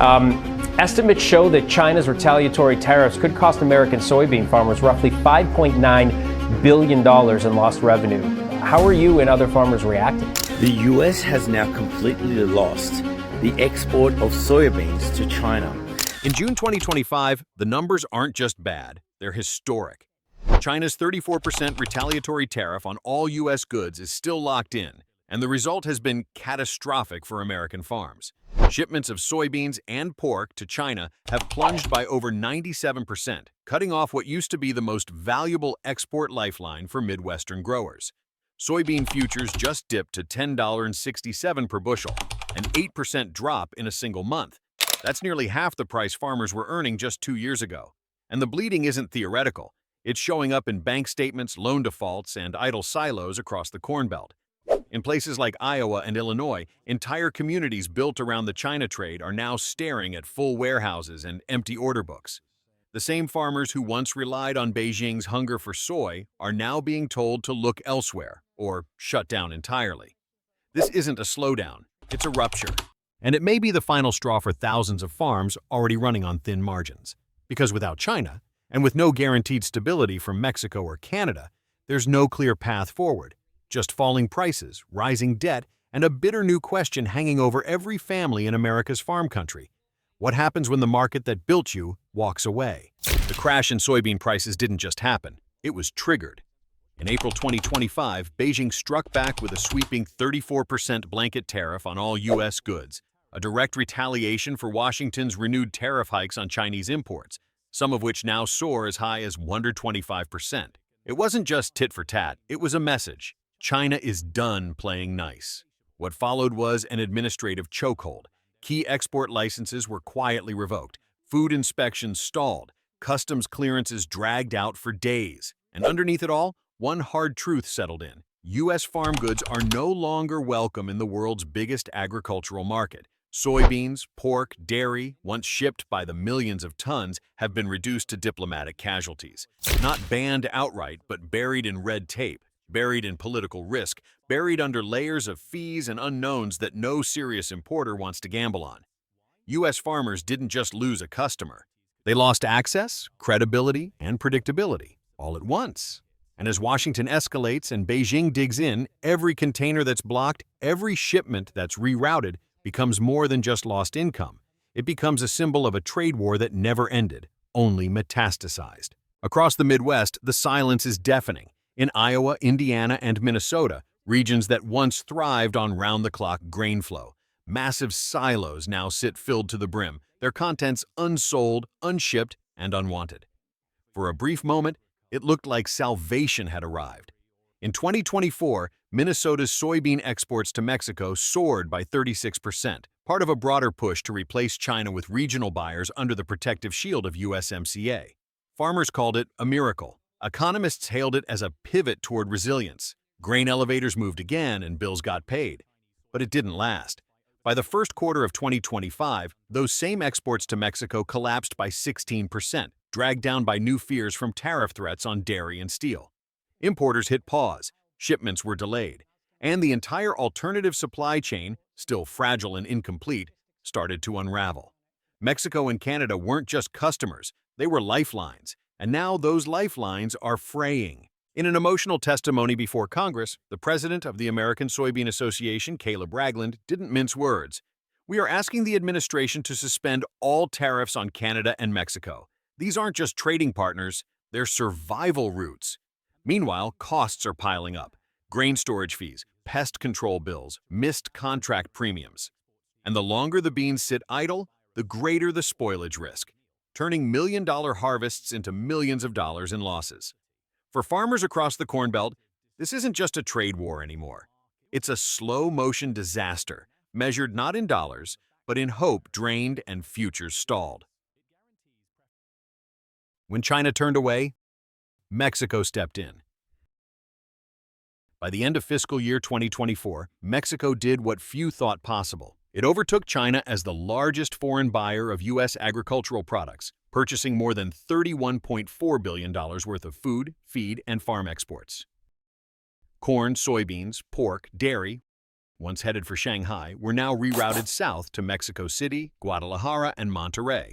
Estimates show that China's retaliatory tariffs could cost American soybean farmers roughly $5.9 billion in lost revenue. How are you and other farmers reacting? The US has now completely lost the export of soybeans to China. In June 2025, the numbers aren't just bad, they're historic. China's 34% retaliatory tariff on all U.S. goods is still locked in, and the result has been catastrophic for American farms. Shipments of soybeans and pork to China have plunged by over 97%, cutting off what used to be the most valuable export lifeline for Midwestern growers. Soybean futures just dipped to $10.67 per bushel, an 8% drop in a single month. That's nearly half the price farmers were earning just 2 years ago. And the bleeding isn't theoretical. It's showing up in bank statements, loan defaults, and idle silos across the Corn Belt. In places like Iowa and Illinois, entire communities built around the China trade are now staring at full warehouses and empty order books. The same farmers who once relied on Beijing's hunger for soy are now being told to look elsewhere or shut down entirely. This isn't a slowdown, it's a rupture. And it may be the final straw for thousands of farms already running on thin margins. Because without China, and with no guaranteed stability from Mexico or Canada, there's no clear path forward. Just falling prices, rising debt, and a bitter new question hanging over every family in America's farm country. What happens when the market that built you walks away? The crash in soybean prices didn't just happen, it was triggered. In April 2025, Beijing struck back with a sweeping 34% blanket tariff on all U.S. goods, a direct retaliation for Washington's renewed tariff hikes on Chinese imports, some of which now soar as high as 125%. It wasn't just tit for tat, it was a message. China is done playing nice. What followed was an administrative chokehold. Key export licenses were quietly revoked, food inspections stalled, customs clearances dragged out for days. And underneath it all, one hard truth settled in. U.S. farm goods are no longer welcome in the world's biggest agricultural market. Soybeans, pork, dairy, once shipped by the millions of tons, have been reduced to diplomatic casualties. Not banned outright, but buried in red tape, buried in political risk, buried under layers of fees and unknowns that no serious importer wants to gamble on. U.S. farmers didn't just lose a customer. They lost access, credibility, and predictability, all at once. And as Washington escalates and Beijing digs in, every container that's blocked, every shipment that's rerouted, becomes more than just lost income. It becomes a symbol of a trade war that never ended, only metastasized. Across the Midwest, the silence is deafening. In Iowa, Indiana, and Minnesota, regions that once thrived on round-the-clock grain flow, massive silos now sit filled to the brim, their contents unsold, unshipped, and unwanted. For a brief moment, it looked like salvation had arrived. In 2024, Minnesota's soybean exports to Mexico soared by 36%, part of a broader push to replace China with regional buyers under the protective shield of USMCA. Farmers called it a miracle. Economists hailed it as a pivot toward resilience. Grain elevators moved again and bills got paid. But it didn't last. By the first quarter of 2025, those same exports to Mexico collapsed by 16%, dragged down by new fears from tariff threats on dairy and steel. Importers hit pause, shipments were delayed, and the entire alternative supply chain, still fragile and incomplete, started to unravel. Mexico and Canada weren't just customers, they were lifelines, and now those lifelines are fraying. In an emotional testimony before Congress, the president of the American Soybean Association, Caleb Ragland, didn't mince words. "We are asking the administration to suspend all tariffs on Canada and Mexico. These aren't just trading partners, they're survival routes." Meanwhile, costs are piling up. Grain storage fees, pest control bills, missed contract premiums. And the longer the beans sit idle, the greater the spoilage risk, turning million-dollar harvests into millions of dollars in losses. For farmers across the Corn Belt, this isn't just a trade war anymore. It's a slow-motion disaster, measured not in dollars, but in hope drained and futures stalled. When China turned away, Mexico stepped in. By the end of fiscal year 2024, Mexico did what few thought possible. It overtook China as the largest foreign buyer of U.S. agricultural products, purchasing more than $31.4 billion worth of food, feed, and farm exports. Corn, soybeans, pork, dairy once headed for Shanghai, were now rerouted south to Mexico City, Guadalajara, and Monterrey.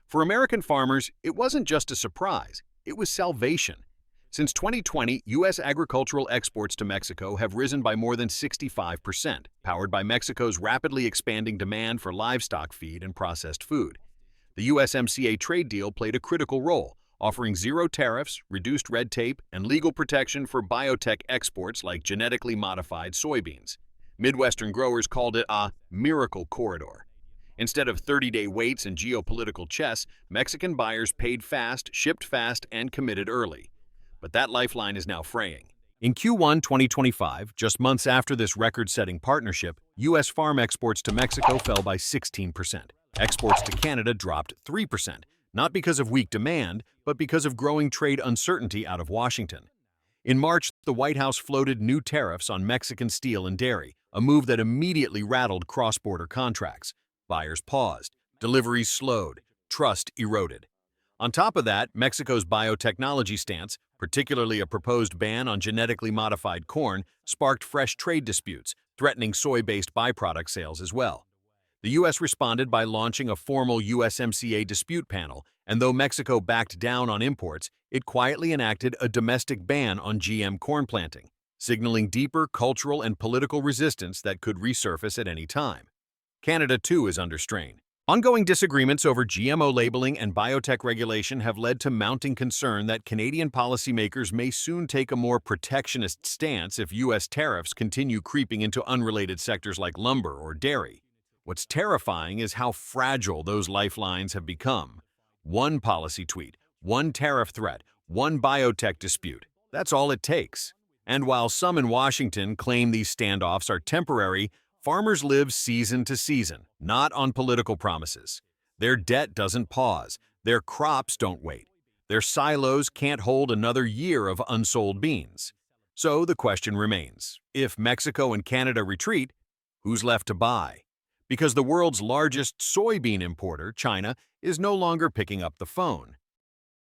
For American farmers, it wasn't just a surprise, it was salvation. Since 2020, U.S. agricultural exports to Mexico have risen by more than 65%, powered by Mexico's rapidly expanding demand for livestock feed and processed food. The USMCA trade deal played a critical role, offering zero tariffs, reduced red tape, and legal protection for biotech exports like genetically modified soybeans. Midwestern growers called it a miracle corridor. Instead of 30-day waits and geopolitical chess, Mexican buyers paid fast, shipped fast, and committed early. But that lifeline is now fraying. In Q1 2025, just months after this record-setting partnership, U.S. farm exports to Mexico fell by 16%. Exports to Canada dropped 3%, not because of weak demand, but because of growing trade uncertainty out of Washington. In March, the White House floated new tariffs on Mexican steel and dairy, a move that immediately rattled cross-border contracts. Buyers paused, deliveries slowed, trust eroded. On top of that, Mexico's biotechnology stance, particularly a proposed ban on genetically modified corn, sparked fresh trade disputes, threatening soy-based byproduct sales as well. The U.S. responded by launching a formal USMCA dispute panel, and though Mexico backed down on imports, it quietly enacted a domestic ban on GM corn planting, signaling deeper cultural and political resistance that could resurface at any time. Canada, too, is under strain. Ongoing disagreements over GMO labeling and biotech regulation have led to mounting concern that Canadian policymakers may soon take a more protectionist stance if U.S. tariffs continue creeping into unrelated sectors like lumber or dairy. What's terrifying is how fragile those lifelines have become. One policy tweet, one tariff threat, one biotech dispute. That's all it takes. And while some in Washington claim these standoffs are temporary, farmers live season to season, not on political promises. Their debt doesn't pause. Their crops don't wait. Their silos can't hold another year of unsold beans. So the question remains, if Mexico and Canada retreat, who's left to buy? Because the world's largest soybean importer, China, is no longer picking up the phone.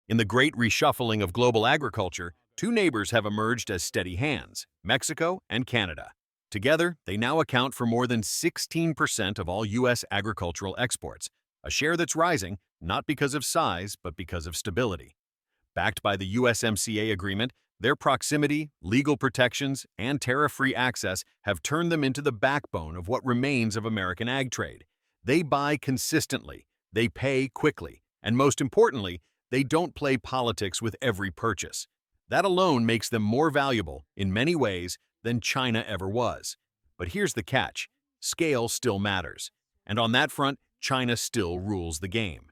In the great reshuffling of global agriculture, two neighbors have emerged as steady hands, Mexico and Canada. Together, they now account for more than 16% of all U.S. agricultural exports, a share that's rising not because of size, but because of stability. Backed by the USMCA agreement, their proximity, legal protections, and tariff-free access have turned them into the backbone of what remains of American ag trade. They buy consistently, they pay quickly, and most importantly, they don't play politics with every purchase. That alone makes them more valuable, in many ways, than China ever was. But here's the catch: scale still matters. And on that front, China still rules the game.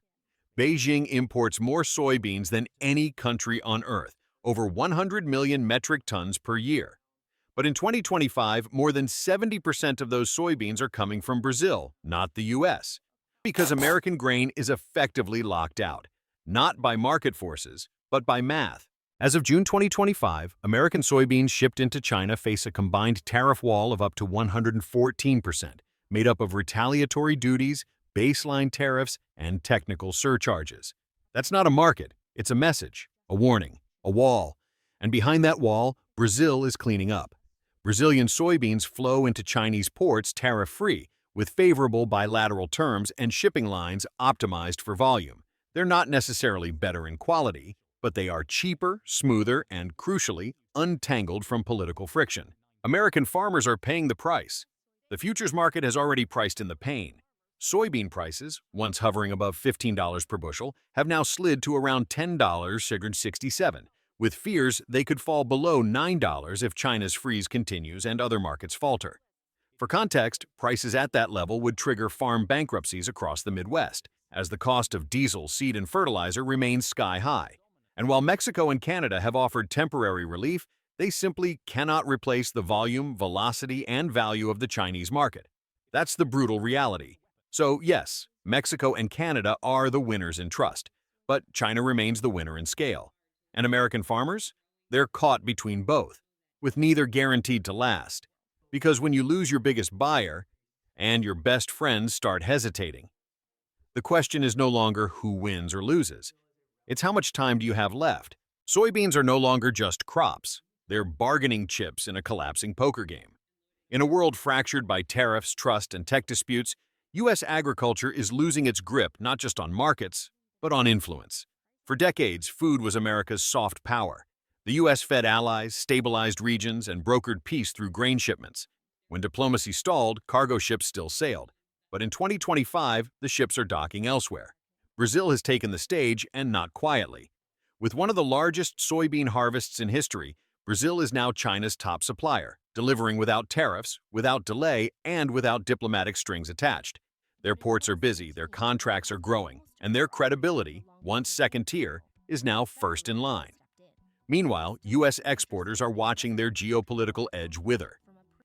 Beijing imports more soybeans than any country on Earth, over 100 million metric tons per year. But in 2025, more than 70% of those soybeans are coming from Brazil, not the U.S., because American grain is effectively locked out, not by market forces, but by math. As of June 2025, American soybeans shipped into China face a combined tariff wall of up to 114%, made up of retaliatory duties, baseline tariffs, and technical surcharges. That's not a market, it's a message, a warning, a wall. And behind that wall, Brazil is cleaning up. Brazilian soybeans flow into Chinese ports tariff-free, with favorable bilateral terms and shipping lines optimized for volume. They're not necessarily better in quality, but they are cheaper, smoother, and, crucially, untangled from political friction. American farmers are paying the price. The futures market has already priced in the pain. Soybean prices, once hovering above $15 per bushel, have now slid to around $10.67, with fears they could fall below $9 if China's freeze continues and other markets falter. For context, prices at that level would trigger farm bankruptcies across the Midwest, as the cost of diesel, seed, and fertilizer remains sky-high. And while Mexico and Canada have offered temporary relief, they simply cannot replace the volume, velocity, and value of the Chinese market. That's the brutal reality. So yes, Mexico and Canada are the winners in trust, but China remains the winner in scale. And American farmers? They're caught between both, with neither guaranteed to last. Because when you lose your biggest buyer, and your best friends start hesitating, the question is no longer who wins or loses. It's how much time do you have left? Soybeans are no longer just crops. They're bargaining chips in a collapsing poker game. In a world fractured by tariffs, trust, and tech disputes, U.S. agriculture is losing its grip not just on markets, but on influence. For decades, food was America's soft power. The U.S. fed allies, stabilized regions, and brokered peace through grain shipments. When diplomacy stalled, cargo ships still sailed. But in 2025, the ships are docking elsewhere. Brazil has taken the stage, and not quietly. With one of the largest soybean harvests in history, Brazil is now China's top supplier, delivering without tariffs, without delay, and without diplomatic strings attached. Their ports are busy, their contracts are growing, and their credibility, once second tier, is now first in line. Meanwhile, U.S. exporters are watching their geopolitical edge wither.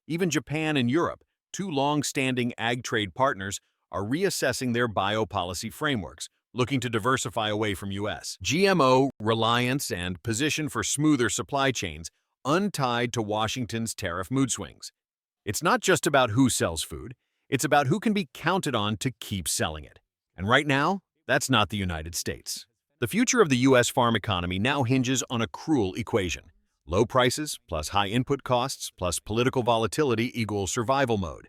Even Japan and Europe, two long-standing ag trade partners, are reassessing their biopolicy frameworks, looking to diversify away from U.S. GMO reliance and position for smoother supply chains, untied to Washington's tariff mood swings. It's not just about who sells food, it's about who can be counted on to keep selling it. And right now, that's not the United States. The future of the U.S. farm economy now hinges on a cruel equation. Low prices plus high input costs plus political volatility equals survival mode.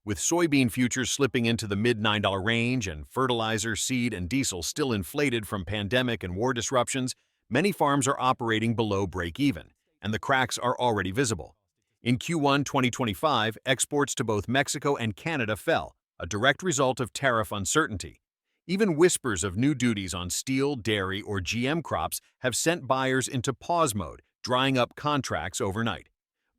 With soybean futures slipping into the mid-$9 range and fertilizer, seed, and diesel still inflated from pandemic and war disruptions, many farms are operating below break-even, and the cracks are already visible. In Q1 2025, exports to both Mexico and Canada fell, a direct result of tariff uncertainty. Even whispers of new duties on steel, dairy, or GM crops have sent buyers into pause mode, drying up contracts overnight.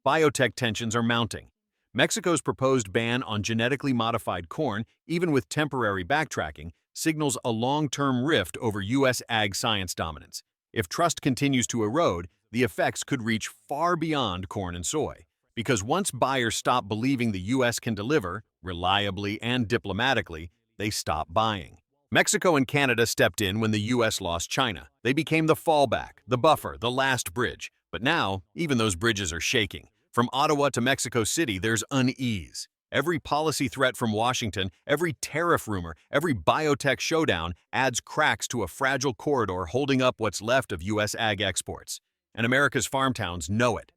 Biotech tensions are mounting. Mexico's proposed ban on genetically modified corn, even with temporary backtracking, signals a long-term rift over U.S. ag science dominance. If trust continues to erode, the effects could reach far beyond corn and soy. Because once buyers stop believing the U.S. can deliver, reliably and diplomatically, they stop buying. Mexico and Canada stepped in when the U.S. lost China. They became the fallback, the buffer, the last bridge. But now, even those bridges are shaking. From Ottawa to Mexico City, there's unease. Every policy threat from Washington, every tariff rumor, every biotech showdown adds cracks to a fragile corridor holding up what's left of U.S. ag exports. And America's farm towns know it.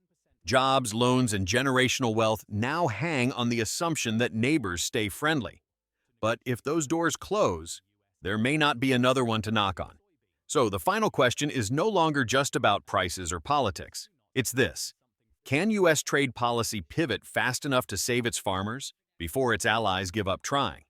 Jobs, loans, and generational wealth now hang on the assumption that neighbors stay friendly. But if those doors close, there may not be another one to knock on. So the final question is no longer just about prices or politics. It's this. Can U.S. trade policy pivot fast enough to save its farmers before its allies give up trying?